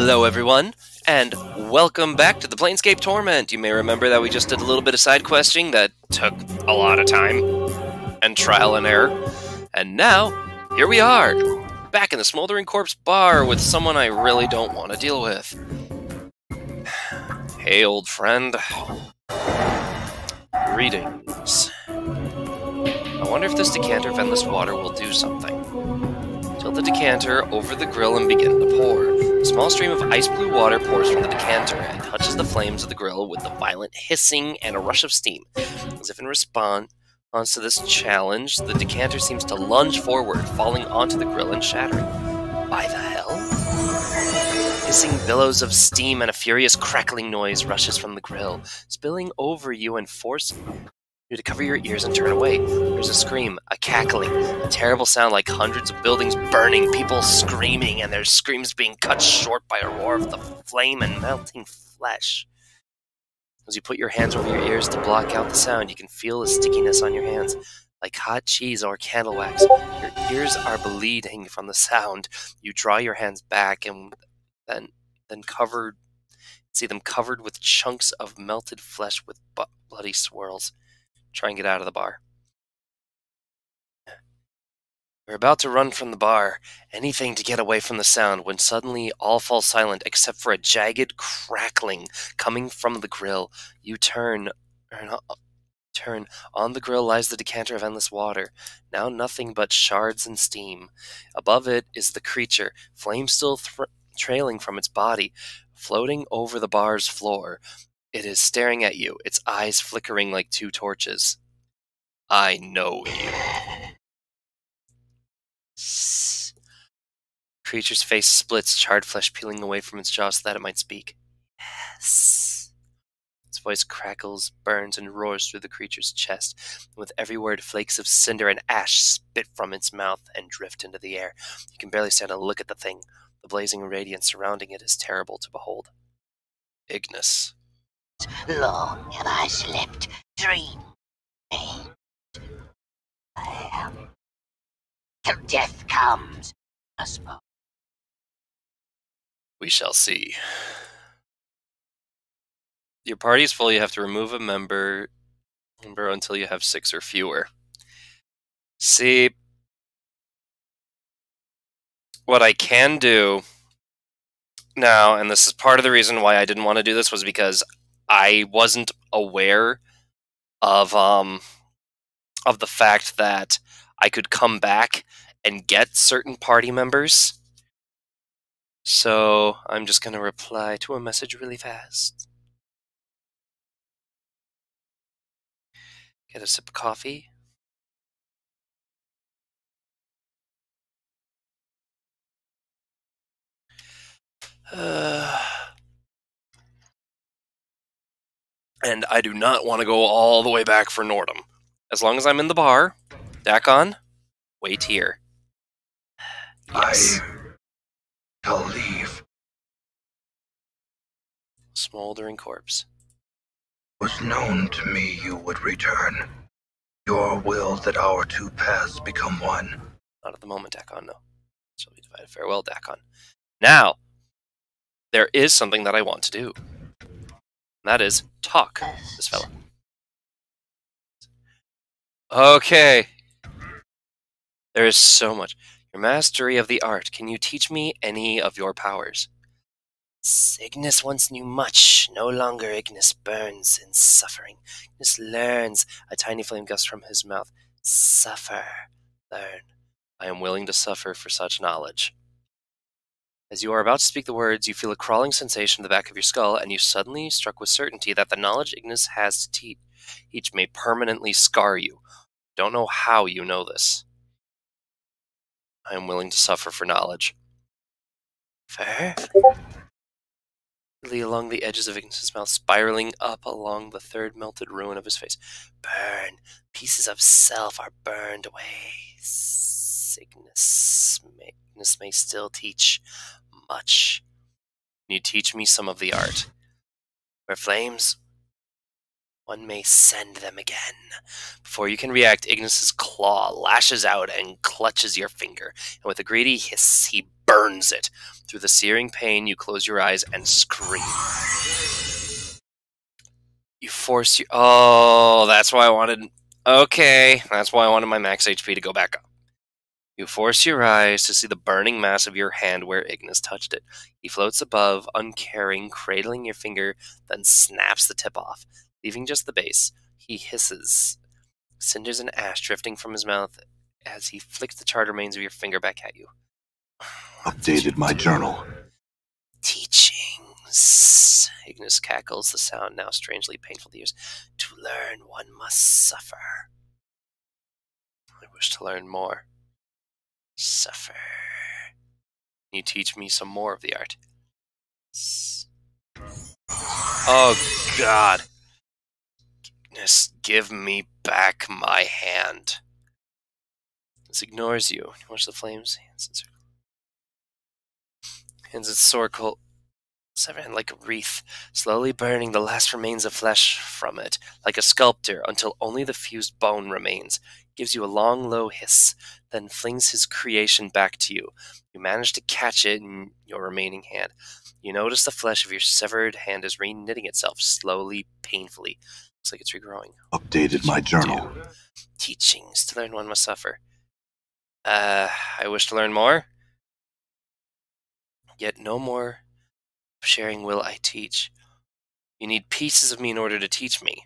Hello everyone, and welcome back to the Planescape Torment! You may remember that we just did a little bit of side questing that took a lot of time, and trial and error. And now, here we are, back in the Smoldering Corpse bar with someone I really don't want to deal with. Hey old friend. Greetings. I wonder if this decanter of endless water will do something. Tilt the decanter over the grill and begin to pour. A small stream of ice blue water pours from the decanter and touches the flames of the grill with a violent hissing and a rush of steam. As if in response to this challenge, the decanter seems to lunge forward, falling onto the grill and shattering. Why the hell? Hissing billows of steam and a furious crackling noise rushes from the grill, spilling over you and forcing you to cover your ears and turn away. There's a scream, a cackling, a terrible sound like hundreds of buildings burning, people screaming, and their screams being cut short by a roar of the flame and melting flesh. As you put your hands over your ears to block out the sound, you can feel the stickiness on your hands, like hot cheese or candle wax. Your ears are bleeding from the sound. You draw your hands back and then see them covered with chunks of melted flesh with bloody swirls. Try and get out of the bar. You're about to run from the bar, anything to get away from the sound, when suddenly all falls silent except for a jagged crackling coming from the grill. You turn. On the grill lies the decanter of endless water, now nothing but shards and steam. Above it is the creature, flame still trailing from its body, floating over the bar's floor. It is staring at you, its eyes flickering like two torches. I know you. Creature's face splits, charred flesh peeling away from its jaw so that it might speak. Yes. Its voice crackles, burns, and roars through the creature's chest. And with every word, flakes of cinder and ash spit from its mouth and drift into the air. You can barely stand and look at the thing. The blazing radiance surrounding it is terrible to behold. Ignus. Long have I slept, dreamed, till death comes, I suppose. We shall see. Your party is full. You have to remove a member until you have 6 or fewer. See, what I can do now, and this is part of the reason why I didn't want to do this, was because I wasn't aware of the fact that I could come back and get certain party members. So I'm just going to reply to a message really fast. Get a sip of coffee. And I do not want to go all the way back for Nordum. As long as I'm in the bar, Dakon, wait here. Yes. I shall leave. Smoldering Corpse. It was known to me you would return. Your will that our two paths become one. Not at the moment, Dakon, no. Shall be divided. Farewell, Dakon. Now, there is something that I want to do. And that is talk this fella. Okay. There is so much. Your mastery of the art. Can you teach me any of your powers? Ignus once knew much. No longer Ignus burns in suffering. Ignus learns. A tiny flame gusts from his mouth. Suffer. Learn. I am willing to suffer for such knowledge. As you are about to speak the words, you feel a crawling sensation in the back of your skull, and you suddenly struck with certainty that the knowledge Ignus has to teach may permanently scar you. Don't know how you know this. I am willing to suffer for knowledge. Fair? Along the edges of Ignus' mouth, spiraling up along the third melted ruin of his face. Burn. Pieces of self are burned away. Ignus may still teach much. Can you teach me some of the art? Where flames, one may send them again. Before you can react, Ignus' claw lashes out and clutches your finger, and with a greedy hiss, he burns it. Through the searing pain, you close your eyes and scream. You force your... Oh, that's why I wanted... Okay, that's why I wanted my max HP to go back up. You force your eyes to see the burning mass of your hand where Ignus touched it. He floats above, uncaring, cradling your finger, then snaps the tip off, leaving just the base. He hisses, cinders and ash drifting from his mouth as he flicks the charred remains of your finger back at you. Updated my journal. Teachings. Ignus cackles, the sound now strangely painful to ears. To learn, one must suffer. I wish to learn more. Suffer. Can you teach me some more of the art? Oh, God. Ignus, give me back my hand. This ignores you. Watch the flames. Hands its circle, severed like a wreath, slowly burning the last remains of flesh from it, like a sculptor, until only the fused bone remains. Gives you a long, low hiss, then flings his creation back to you. You manage to catch it in your remaining hand. You notice the flesh of your severed hand is re-knitting itself, slowly, painfully. Looks like it's regrowing. Updated my journal. Teachings. To learn, one must suffer. I wish to learn more. Yet no more sharing will I teach. You need pieces of me in order to teach me.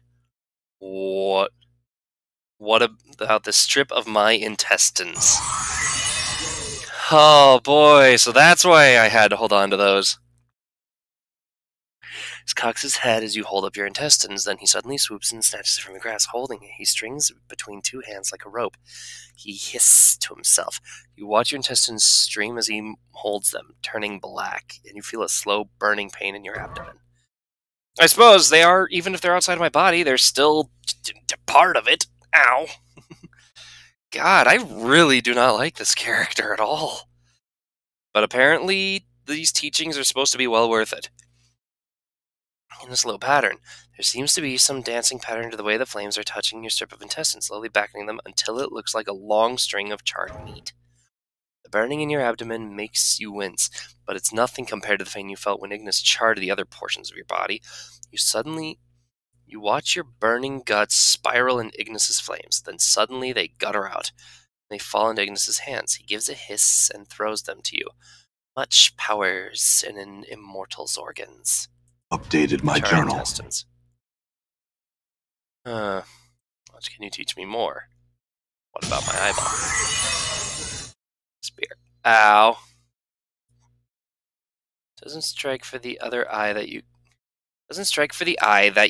What about the strip of my intestines? Oh boy, so that's why I had to hold on to those. He cocks his head as you hold up your intestines, then he suddenly swoops and snatches it from the grass, holding it. He strings it between two hands like a rope. He hisses to himself. You watch your intestines stream as he holds them, turning black, and you feel a slow burning pain in your abdomen. I suppose they are, even if they're outside of my body, they're still part of it. Ow. God, I really do not like this character at all. But apparently, these teachings are supposed to be well worth it. In a slow pattern, there seems to be some dancing pattern to the way the flames are touching your strip of intestine, slowly backing them until it looks like a long string of charred meat. The burning in your abdomen makes you wince, but it's nothing compared to the pain you felt when Ignus charred the other portions of your body. You watch your burning guts spiral in Ignus's flames, then suddenly they gutter out. They fall into Ignus's hands. He gives a hiss and throws them to you. Much powers in an immortal's organs. Updated my Charred journal. intestines. What can you teach me more? What about my eyeball? Spear. Ow. Doesn't strike for the eye that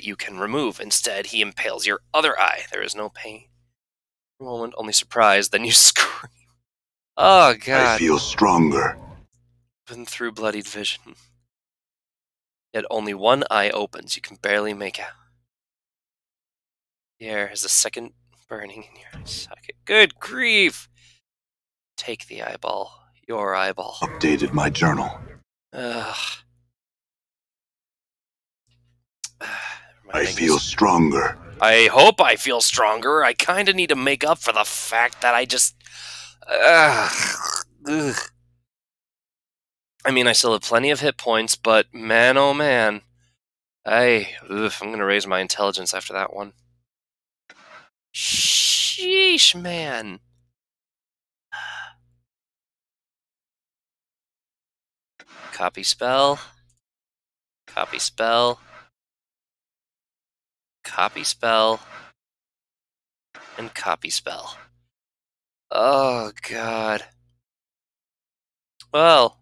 you can remove. Instead, he impales your other eye. There is no pain. For a moment, only surprise, then you scream. Oh, God. I feel stronger. Even through bloodied vision. Yet only one eye opens. You can barely make out. The air has a second burning in your socket. Good grief! Take the eyeball. Your eyeball. Updated my journal. I feel stronger. I hope I feel stronger. I kind of need to make up for the fact that I just... I mean, I still have plenty of hit points, but man, oh man. I'm going to raise my intelligence after that one. Sheesh, man. Copy spell. Copy spell. Copy spell. And copy spell. Oh, God. Well,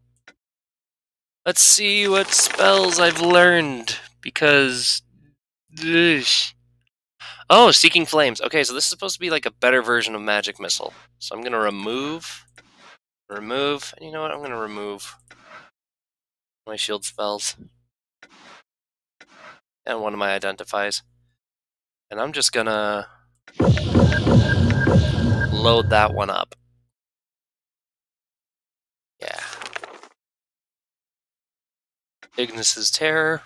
let's see what spells I've learned, because... Ugh. Oh, Seeking Flames. Okay, so this is supposed to be like a better version of Magic Missile. So I'm going to remove, and you know what? I'm going to remove my shield spells. And one of my identifies. And I'm just going to load that one up. Yeah. Ignus's Terror.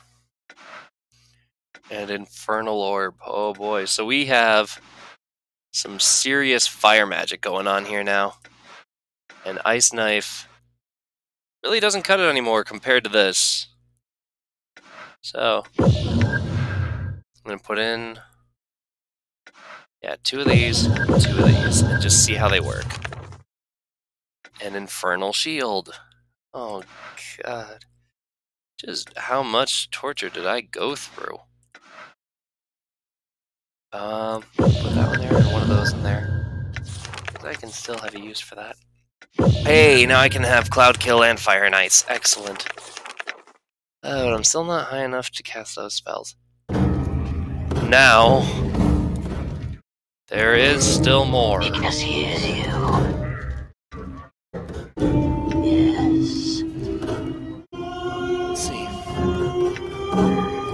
And Infernal Orb. Oh boy. So we have some serious fire magic going on here now. And Ice Knife really doesn't cut it anymore compared to this. So, I'm going to put in, yeah, 2 of these, and just see how they work. An Infernal Shield. Oh, God. Just how much torture did I go through? Put that one there and one of those in there. Because I can still have a use for that. Hey, now I can have Cloud Kill and Fire and Ice. Excellent. Oh, but I'm still not high enough to cast those spells. Now, there is still more. Ignus hears you. Yes. Let's see.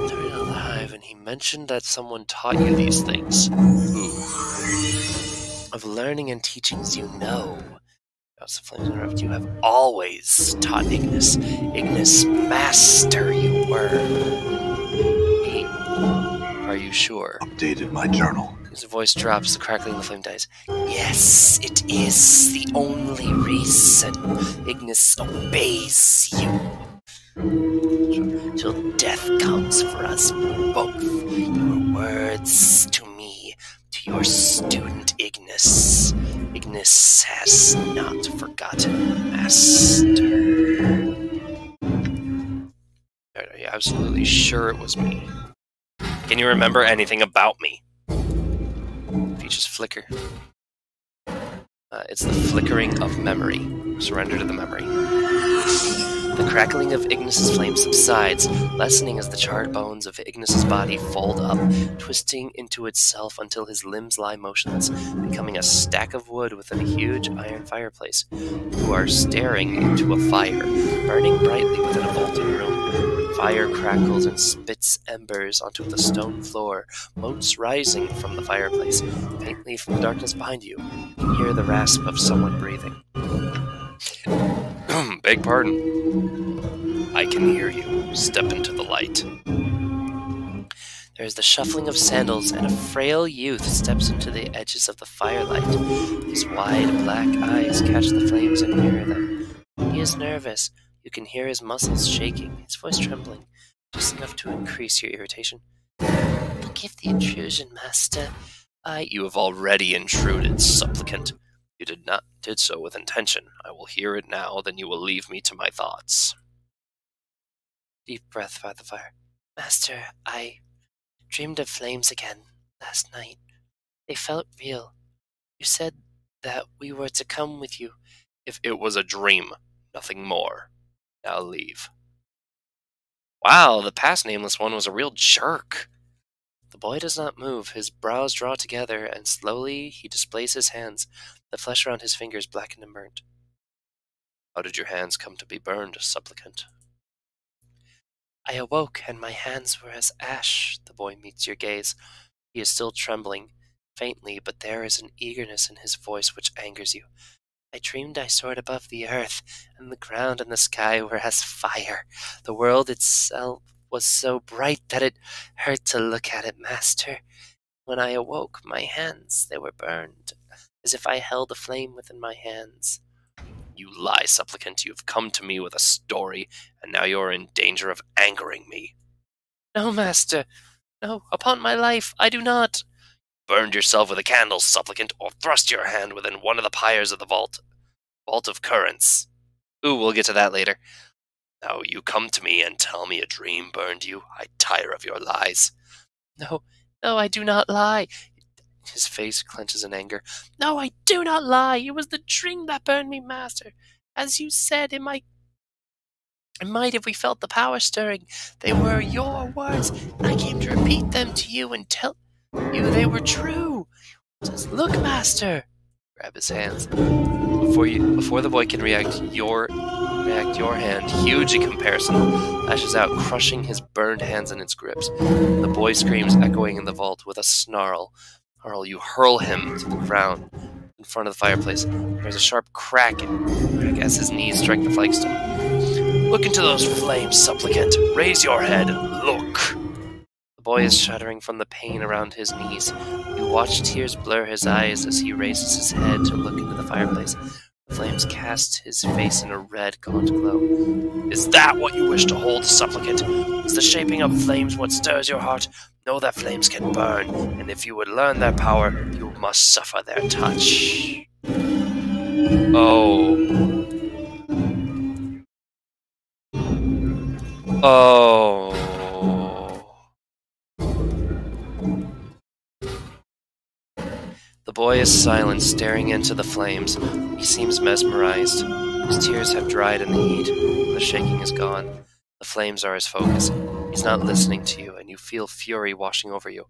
They're alive, and he mentioned that someone taught you these things. Ooh. Of learning and teachings you know. House of Flames interrupt. You have always taught Ignus. Ignus, master you were. Hey, are you sure? Updated my journal. His voice drops, the crackling of the flame dies. Yes, it is the only reason Ignus obeys you. Till death comes for us both. Your words to me, to your student Ignus. Ignus has not forgotten, Master. Are you absolutely sure it was me? Can you remember anything about me? Features flicker. It's the flickering of memory. Surrender to the memory. The crackling of Ignus's flame subsides, lessening as the charred bones of Ignus's body fold up, twisting into itself until his limbs lie motionless, becoming a stack of wood within a huge iron fireplace. You are staring into a fire, burning brightly within a vaulted room. Fire crackles and spits embers onto the stone floor, motes rising from the fireplace. Faintly from the darkness behind you, you can hear the rasp of someone breathing. Beg pardon. I can hear you. Step into the light. There is the shuffling of sandals, and a frail youth steps into the edges of the firelight. His wide black eyes catch the flames and mirror them. He is nervous. You can hear his muscles shaking, his voice trembling, just enough to increase your irritation. Forgive the intrusion, Master. You have already intruded, supplicant. You did so with intention. I will hear it now, then you will leave me to my thoughts. Deep breath by the fire. Master, I dreamed of flames again last night. They felt real. You said that we were to come with you. If it was a dream, nothing more. Now leave. Wow, the past nameless one was a real jerk. The boy does not move. His brows draw together, and slowly he displays his hands, the flesh around his fingers blackened and burnt. How did your hands come to be burned, supplicant? I awoke, and my hands were as ash. The boy meets your gaze. He is still trembling, faintly, but there is an eagerness in his voice which angers you. I dreamed I soared above the earth, and the ground and the sky were as fire. The world itself was so bright that it hurt to look at it, Master. When I awoke, my hands, they were burned, as if I held a flame within my hands. You lie, supplicant. You have come to me with a story, and now you are in danger of angering me. No, Master. No, upon my life, I do not. Burned yourself with a candle, supplicant, or thrust your hand within one of the pyres of the vault. Vault of Currents. Ooh, we'll get to that later. Now you come to me and tell me a dream burned you. I tire of your lies. No, I do not lie. His face clenches in anger. No, I do not lie. It was the dream that burned me, Master. As you said, it might if we felt the power stirring. They were your words, and I came to repeat them to you and tell you they were true. Just look, Master. Grab his hands. Before the boy can react, your hand, huge in comparison, lashes out, crushing his burned hands in its grips. The boy screams, echoing in the vault with a snarl. You hurl him to the ground in front of the fireplace. There's a sharp crack as his knees strike the flagstone. Look into those flames, supplicant. Raise your head. Look. The boy is shuddering from the pain around his knees. You watch tears blur his eyes as he raises his head to look into the fireplace. Flames cast his face in a red gaunt glow. Is that what you wish to hold, supplicant? Is the shaping of flames what stirs your heart? Know that flames can burn, and if you would learn their power, you must suffer their touch. Oh. Oh. The boy is silent, staring into the flames. He seems mesmerized. His tears have dried in the heat. The shaking is gone. The flames are his focus. He's not listening to you, and you feel fury washing over you.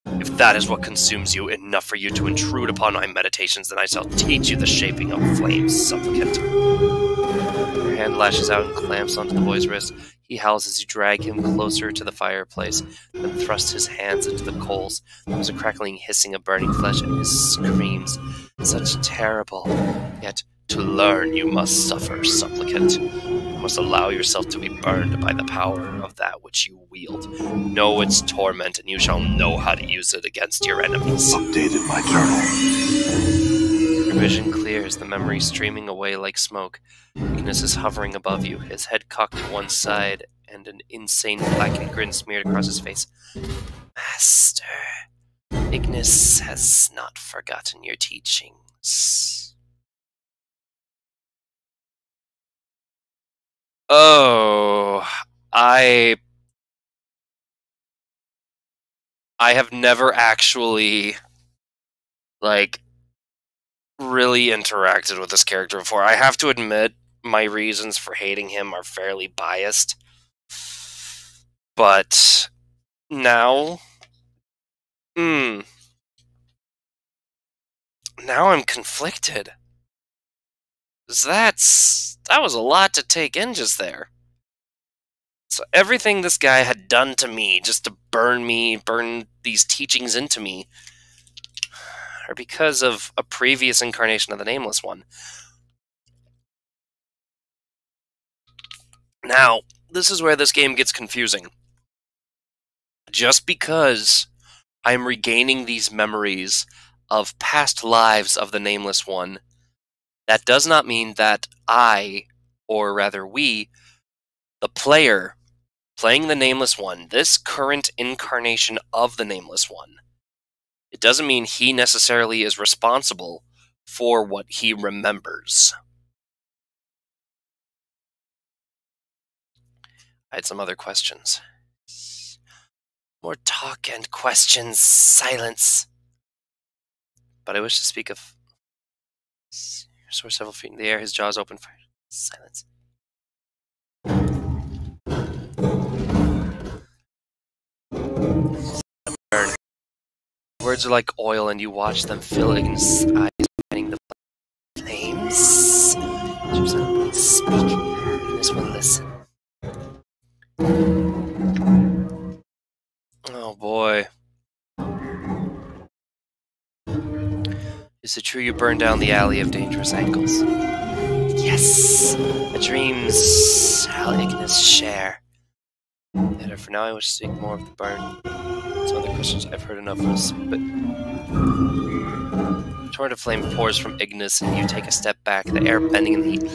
If that is what consumes you, enough for you to intrude upon my meditations, then I shall teach you the shaping of flames, supplicant. Your hand lashes out and clamps onto the boy's wrist. He howls as you drag him closer to the fireplace, then thrusts his hands into the coals. There is a crackling hissing of burning flesh, and his screams. Such terrible. Yet, to learn you must suffer, supplicant. You must allow yourself to be burned by the power of that which you wield. Know its torment, and you shall know how to use it against your enemies. Updated my journal. Your vision clears, the memory streaming away like smoke. Ignus is hovering above you, his head cocked to one side, and an insane blackened grin smeared across his face. Master, Ignus has not forgotten your teachings. Oh, I have never actually, really interacted with this character before. I have to admit, my reasons for hating him are fairly biased. But now, now I'm conflicted. That was a lot to take in just there. So everything this guy had done to me, just to burn these teachings into me, are because of a previous incarnation of the Nameless One. Now, this is where this game gets confusing. Just because I'm regaining these memories of past lives of the Nameless One, that does not mean that I, or rather we, the player, playing the Nameless One, this current incarnation of the Nameless One, it doesn't mean he necessarily is responsible for what he remembers. I had some other questions. More talk and questions, silence. But I wish to speak of... Soar several feet in the air, his jaws open for silence. Burn. Words are like oil, and you watch them fill Ignus' eyes, finding the flames. Please speak. Ignus will listen. Oh boy. Is it true you burned down the alley of dangerous ankles? Yes! The dreams shall Ignus share. Yet for now I wish to speak more of the burn. Some other questions I've heard enough of, but... A torrent of flame pours from Ignus, and you take a step back, the air bending in the heat.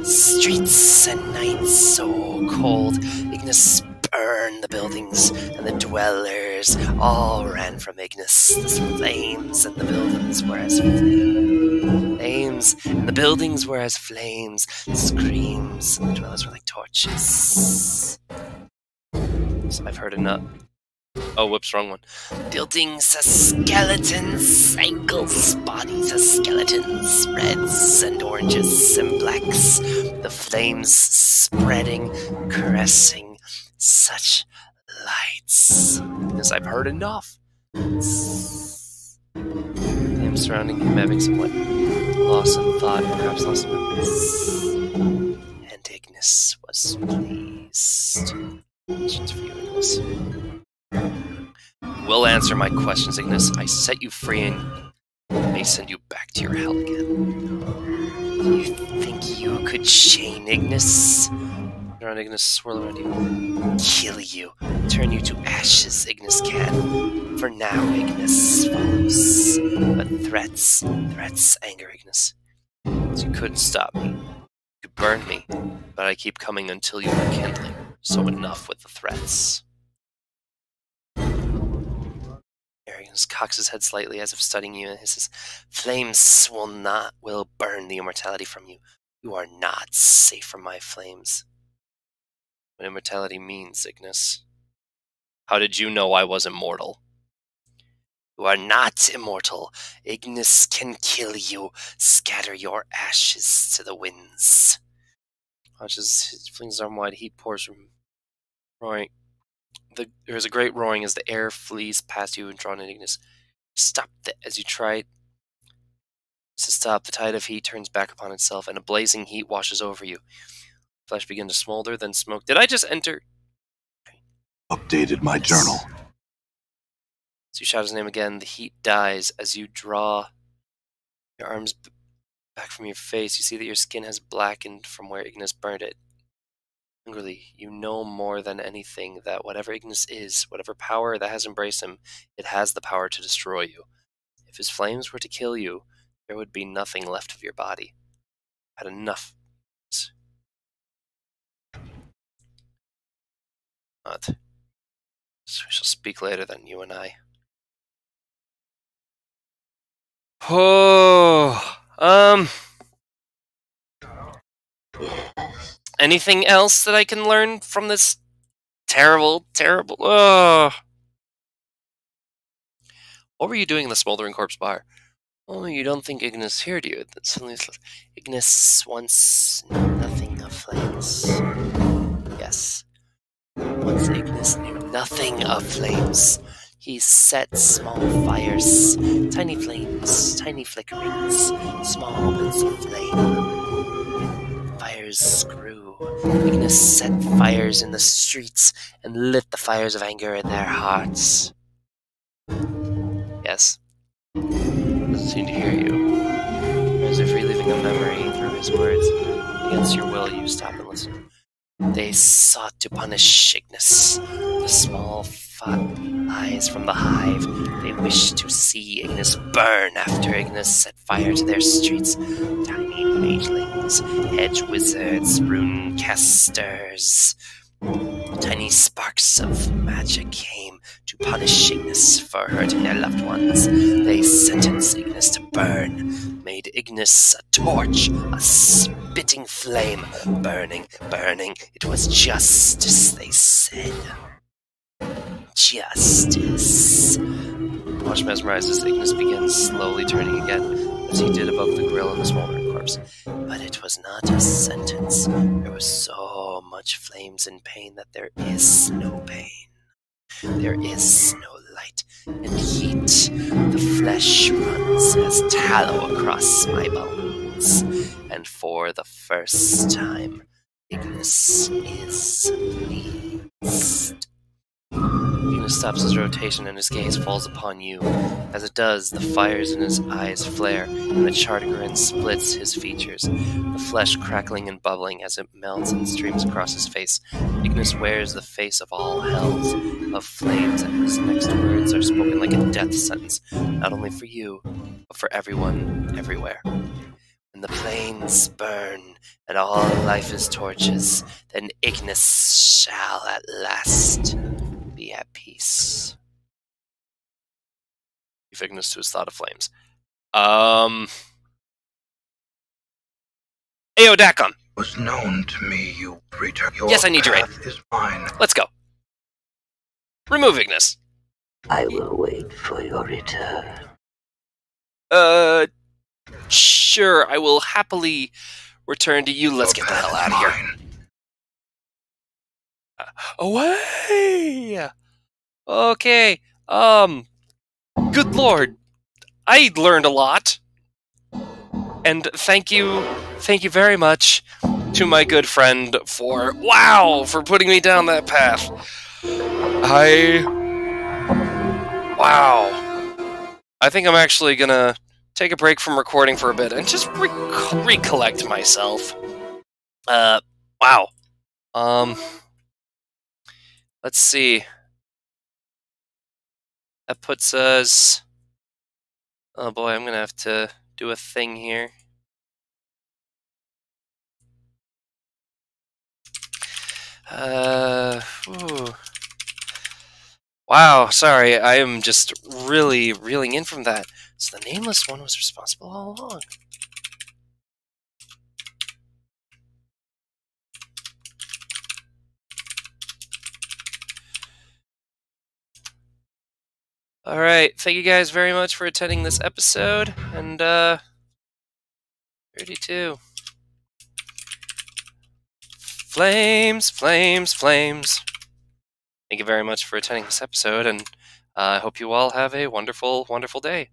Streets and nights so cold. Ignus burned the buildings, and the dwellers all ran from Ignus. The flames and the buildings were as flames, and the buildings were as flames. The screams and the dwellers were like torches. So I've heard enough. Oh, whoops, wrong one. Buildings as skeletons, ankles, bodies as skeletons, reds and oranges and blacks. The flames spreading, caressing, such lights. As I've heard enough. Flames surrounding him, having somewhat loss in thought, perhaps loss in memories. And Ignus was pleased. Questions for you, Ignus. Will answer my questions, Ignus. I set you free and may send you back to your hell again. You think you could chain Ignus? Around Ignus, swirl around you. Kill you. Turn you to ashes, Ignus can. For now, Ignus follows. But threats anger Ignus. So you couldn't stop me. You could burn me, but I keep coming until you are kindling. So enough with the threats. Ignus cocks his head slightly as if studying you and hisses, "Flames will burn the immortality from you. You are not safe from my flames." What immortality means, Ignus? How did you know I was immortal? You are not immortal. Ignus can kill you. Scatter your ashes to the winds. Watch as his flings arm-wide heat pours from roaring. There is a great roaring as the air flees past you and drawn in Ignus. Stop as you try to stop. The tide of heat turns back upon itself, and a blazing heat washes over you. Flesh begins to smolder, then smoke. Did I just enter? Updated my journal. As you shout his name again, the heat dies as you draw your arms back from your face. You see that your skin has blackened from where Ignus burned it. Hungrily, you know more than anything that whatever Ignus is, whatever power that has embraced him, it has the power to destroy you. If his flames were to kill you, there would be nothing left of your body. Had enough. Not. So we shall speak later then, you and I. Oh, anything else that I can learn from this terrible, what were you doing in the smoldering corpse bar? Oh, you don't think Ignus heard you? Suddenly, Ignus once knew nothing of flames. Yes. Once Ignus knew nothing of flames. He set small fires, tiny flames, tiny flickerings, small bits of flame. Fires grew. Ignus set fires in the streets and lit the fires of anger in their hearts. Yes. Doesn't seem to hear you. As if reliving a memory through his words. Against your will, you stop and listen. They sought to punish Ignus. The small, fat eyes from the hive. They wished to see Ignus burn after Ignus set fire to their streets. Tiny magelings, hedge wizards, rune casters. Tiny sparks of magic came to punish Ignus for hurting their loved ones. They sentenced Ignus to burn, made Ignus a torch, a spitting flame, burning, burning. It was justice, they said. Justice. Watch mesmerized as Ignus begins slowly turning again, as he did above the grill of the smoldering corpse. But it was not a sentence. There was so much flames and pain that there is no pain. There is no light and heat. The flesh runs as tallow across my bones. And for the first time, Ignus is pleased. Ignus stops his rotation and his gaze falls upon you. As it does, the fires in his eyes flare, and the charred grin splits his features, the flesh crackling and bubbling as it melts and streams across his face. Ignus wears the face of all hells, of flames, and his next words are spoken like a death sentence, not only for you, but for everyone, everywhere. When the plains burn, and all life is torches, then Ignus shall at last be at peace. Ignus to his thought of flames. Ayo, Dakon! It was known to me you return. Your yes, I need your aid. path is mine. Let's go. Remove Ignus. I will wait for your return. Sure, I will happily return to you. Let's Your get the hell path out is of here. mine. Away! Okay, good lord. I learned a lot. And thank you very much to my good friend for putting me down that path. I think I'm actually gonna take a break from recording for a bit and just recollect myself. Wow. Let's see. That puts us... Oh boy, I'm gonna have to do a thing here. Ooh. Wow, sorry, I am just really reeling in from that. So the Nameless One was responsible all along. Alright, thank you guys very much for attending this episode, and, 32. Flames, flames, flames. Thank you very much for attending this episode, and I hope you all have a wonderful, wonderful day.